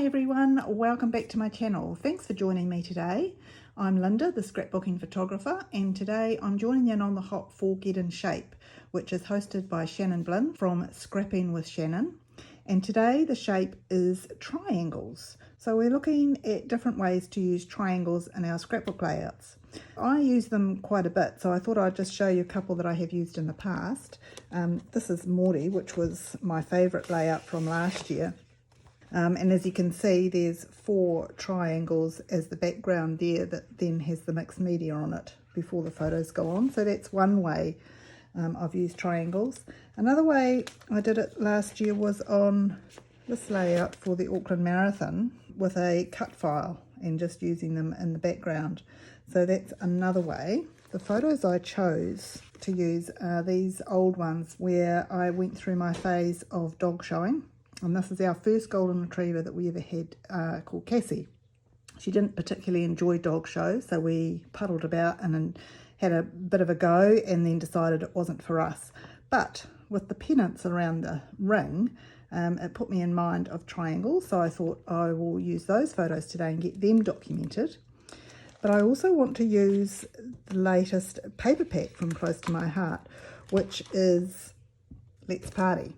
everyone, welcome back to my channel. Thanks for joining me today. I'm Linda, the scrapbooking photographer, and today I'm joining in on the hop for Get in Shape, which is hosted by Shannon Blinn from Scrapping with Shannon. And today the shape is triangles. So we're looking at different ways to use triangles in our scrapbook layouts. I use them quite a bit, so I thought I'd just show you a couple that I have used in the past. This is Morty, which was my favourite layout from last year. And as you can see, there's 4 triangles as the background there that then has the mixed media on it before the photos go on. So that's one way I've used triangles. Another way I did it last year was on this layout for the Auckland Marathon with a cut file and just using them in the background. So that's another way. The photos I chose to use are these old ones where I went through my phase of dog showing. And this is our first golden retriever that we ever had, called Cassie. She didn't particularly enjoy dog shows, so we puddled about and had a bit of a go and then decided it wasn't for us. But with the pennants around the ring, it put me in mind of triangles, so I thought I will use those photos today and get them documented. But I also want to use the latest paper pack from close to my heart, which is Let's Party.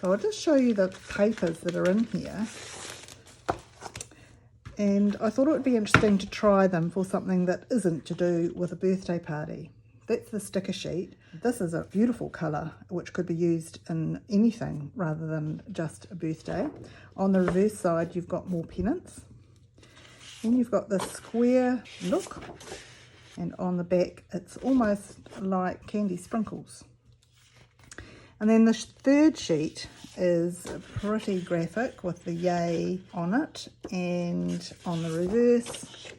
So I'll just show you the papers that are in here, and I thought it would be interesting to try them for something that isn't to do with a birthday party. That's the sticker sheet. This is a beautiful colour which could be used in anything rather than just a birthday. On the reverse side you've got more pennants, then you've got this square look, and on the back it's almost like candy sprinkles. And then the third sheet is pretty graphic with the yay on it, and on the reverse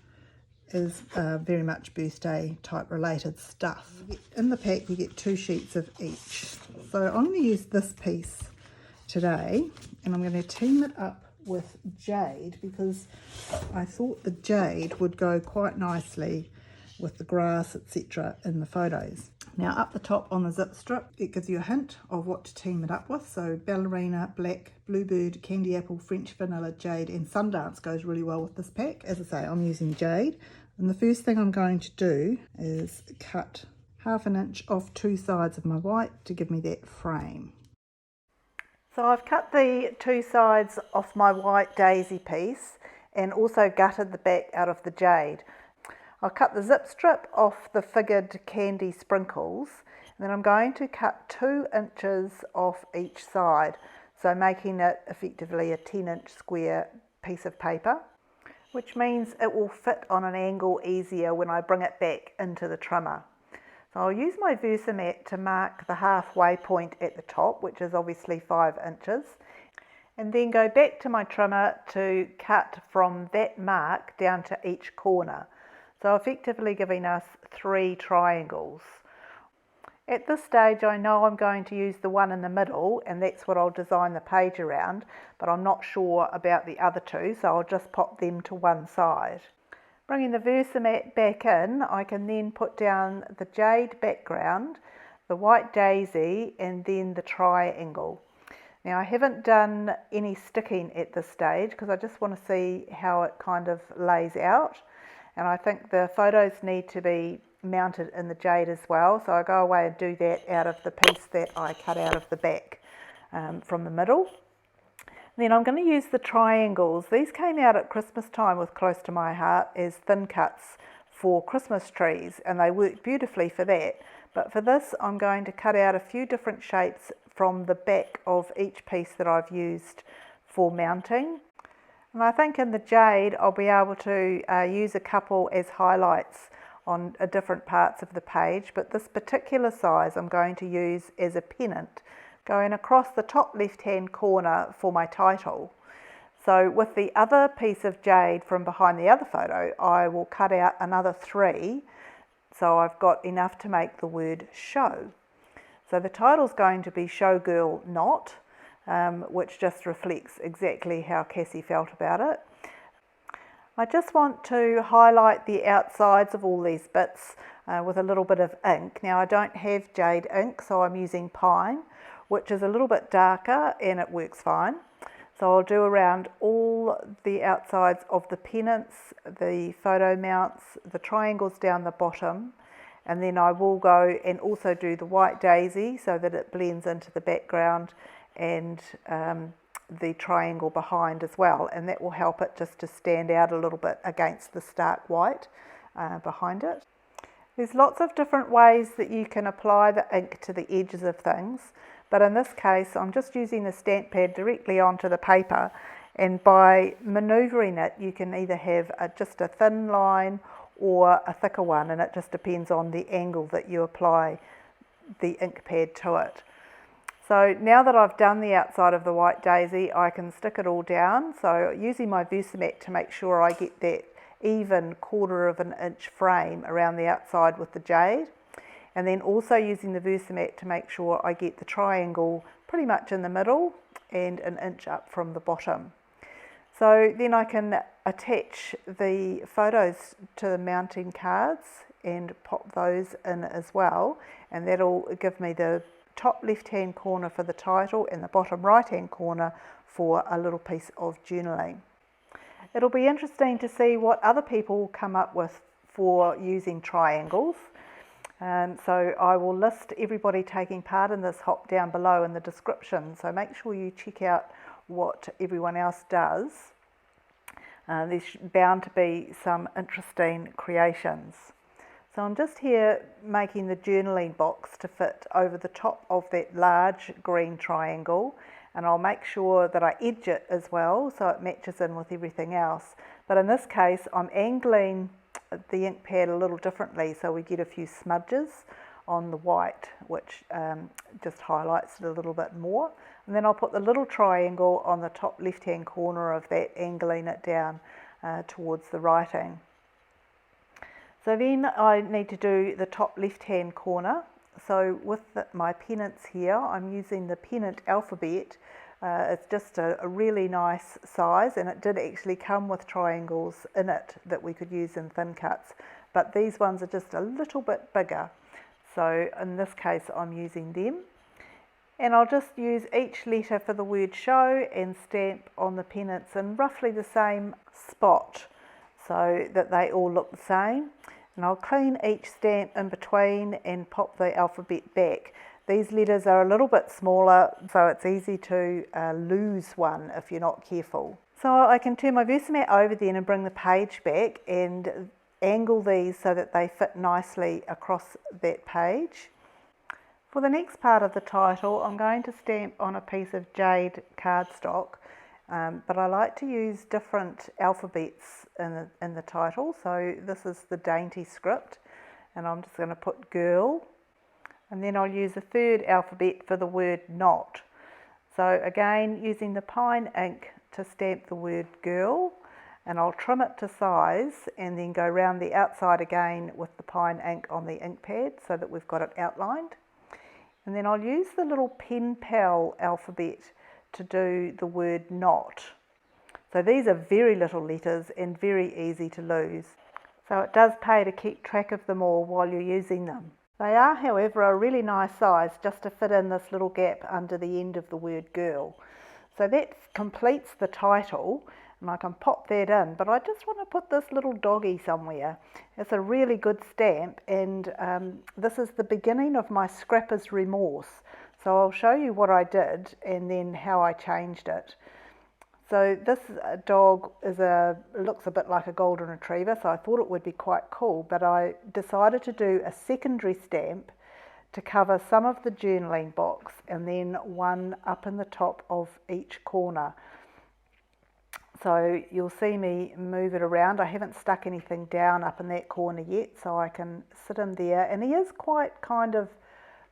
is very much birthday type related stuff. In the pack you get 2 sheets of each. So I'm going to use this piece today, and I'm going to team it up with jade because I thought the jade would go quite nicely with the grass, etc. in the photos. Now up the top on the zip strip, it gives you a hint of what to team it up with. So ballerina, black, bluebird, candy apple, French vanilla, jade, and Sundance goes really well with this pack. As I say, I'm using jade. And the first thing I'm going to do is cut 1/2 inch off 2 sides of my white to give me that frame. So I've cut the 2 sides off my white daisy piece and also gutted the back out of the jade. I'll cut the zip strip off the figured candy sprinkles, and then I'm going to cut 2 inches off each side, so making it effectively a 10-inch square piece of paper, which means it will fit on an angle easier when I bring it back into the trimmer. So I'll use my Versamat to mark the halfway point at the top, which is obviously 5 inches, and then go back to my trimmer to cut from that mark down to each corner. So effectively giving us 3 triangles. At this stage I know I'm going to use the one in the middle, and that's what I'll design the page around, but I'm not sure about the other 2, so I'll just pop them to one side. Bringing the Versamat back in, I can then put down the jade background, the white daisy, and then the triangle. Now I haven't done any sticking at this stage because I just want to see how it kind of lays out. And I think the photos need to be mounted in the jade as well, so I go away and do that out of the piece that I cut out of the back from the middle. Then I'm going to use the triangles. These came out at Christmas time with Close to My Heart as thin cuts for Christmas trees, and they worked beautifully for that. But for this I'm going to cut out a few different shapes from the back of each piece that I've used for mounting. And I think in the jade I'll be able to use a couple as highlights on different parts of the page, but this particular size I'm going to use as a pennant going across the top left hand corner for my title. So with the other piece of jade from behind the other photo, I will cut out another 3, so I've got enough to make the word show. So the title's going to be Showgirl Not, which just reflects exactly how Cassie felt about it. I just want to highlight the outsides of all these bits with a little bit of ink. Now I don't have jade ink, so I'm using pine, which is a little bit darker and it works fine. So I'll do around all the outsides of the pennants, the photo mounts, the triangles down the bottom, and then I will go and also do the white daisy so that it blends into the background, and the triangle behind as well, and that will help it just to stand out a little bit against the stark white behind it. There's lots of different ways that you can apply the ink to the edges of things, but in this case I'm just using the stamp pad directly onto the paper, and by manoeuvring it you can either have just a thin line or a thicker one, and it just depends on the angle that you apply the ink pad to it. So now that I've done the outside of the white daisy, I can stick it all down. So using my Versamat to make sure I get that even 1/4 of an inch frame around the outside with the jade, and then also using the Versamat to make sure I get the triangle pretty much in the middle and an inch up from the bottom. So then I can attach the photos to the mounting cards and pop those in as well, and that'll give me the top left hand corner for the title and the bottom right hand corner for a little piece of journaling. It'll be interesting to see what other people come up with for using triangles. So I will list everybody taking part in this hop down below in the description, so make sure you check out what everyone else does. There's bound to be some interesting creations. So I'm just here making the journaling box to fit over the top of that large green triangle, and I'll make sure that I edge it as well so it matches in with everything else. But in this case I'm angling the ink pad a little differently so we get a few smudges on the white, which just highlights it a little bit more. And then I'll put the little triangle on the top left hand corner of that, angling it down towards the writing. So then I need to do the top left hand corner. So with my pennants here, I'm using the pennant alphabet. It's just a really nice size, and it did actually come with triangles in it that we could use in thin cuts, but these ones are just a little bit bigger. So in this case I'm using them. And I'll just use each letter for the word show and stamp on the pennants in roughly the same spot so that they all look the same. And I'll clean each stamp in between and pop the alphabet back. These letters are a little bit smaller, so it's easy to lose one if you're not careful. So I can turn my Versamat over then and bring the page back and angle these so that they fit nicely across that page. For the next part of the title, I'm going to stamp on a piece of jade cardstock, but I like to use different alphabets in the title. So this is the dainty script, and I'm just going to put girl, and then I'll use a third alphabet for the word not. So again, using the pine ink to stamp the word girl, and I'll trim it to size and then go around the outside again with the pine ink on the ink pad so that we've got it outlined. And then I'll use the little pen pal alphabet to do the word not. So these are very little letters and very easy to lose. So it does pay to keep track of them all while you're using them. They are, however, a really nice size just to fit in this little gap under the end of the word girl. So that completes the title, and I can pop that in, but I just want to put this little doggy somewhere. It's a really good stamp, and this is the beginning of my Scrapper's Remorse. So I'll show you what I did and then how I changed it. So this dog looks a bit like a golden retriever, so I thought it would be quite cool, but I decided to do a secondary stamp to cover some of the journaling box and then one up in the top of each corner. So you'll see me move it around. I haven't stuck anything down up in that corner yet, so I can sit him there, and he is quite kind of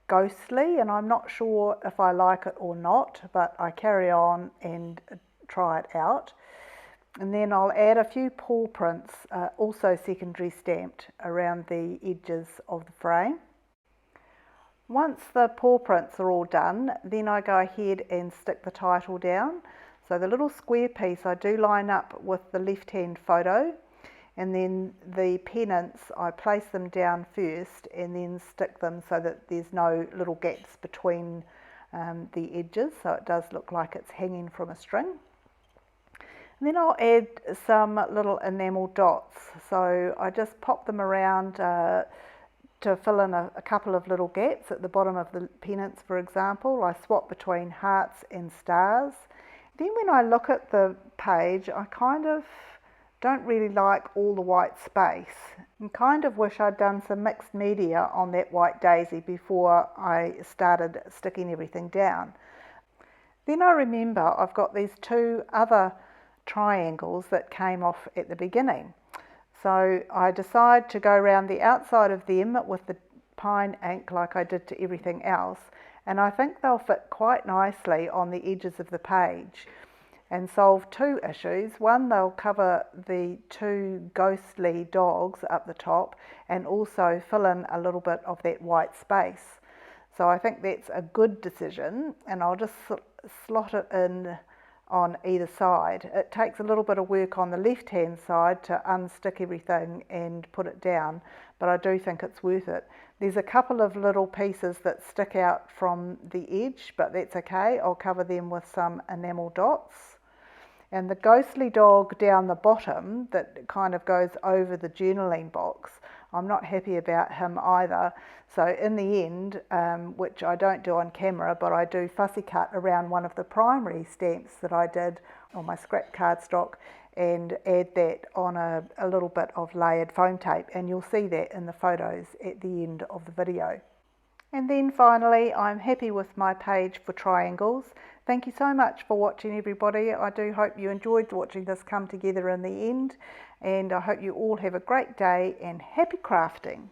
ghostly, and I'm not sure if I like it or not, but I carry on and try it out. And then I'll add a few paw prints, also secondary stamped, around the edges of the frame. Once the paw prints are all done, then I go ahead and stick the title down. So the little square piece I do line up with the left hand photo, and then the pennants I place them down first and then stick them so that there's no little gaps between the edges, so it does look like it's hanging from a string. And then I'll add some little enamel dots. So I just pop them around to fill in a couple of little gaps at the bottom of the pennants, for example. I swap between hearts and stars. Then when I look at the page, I kind of don't really like all the white space and kind of wish I'd done some mixed media on that white daisy before I started sticking everything down. Then I remember I've got these two other triangles that came off at the beginning. So I decide to go around the outside of them with the pine ink like I did to everything else, and I think they'll fit quite nicely on the edges of the page and solve two issues. One, they'll cover the two ghostly dogs up the top and also fill in a little bit of that white space. So I think that's a good decision, and I'll just slot it in on either side. It takes a little bit of work on the left hand side to unstick everything and put it down, but I do think it's worth it. There's a couple of little pieces that stick out from the edge, but that's okay. I'll cover them with some enamel dots. And the ghostly dog down the bottom that kind of goes over the journaling box, I'm not happy about him either. So in the end, which I don't do on camera, but I do fussy cut around one of the primary stamps that I did on my scrap cardstock and add that on a little bit of layered foam tape, and you'll see that in the photos at the end of the video. And then finally, I'm happy with my page for triangles. Thank you so much for watching, everybody. I do hope you enjoyed watching this come together in the end, and I hope you all have a great day and happy crafting.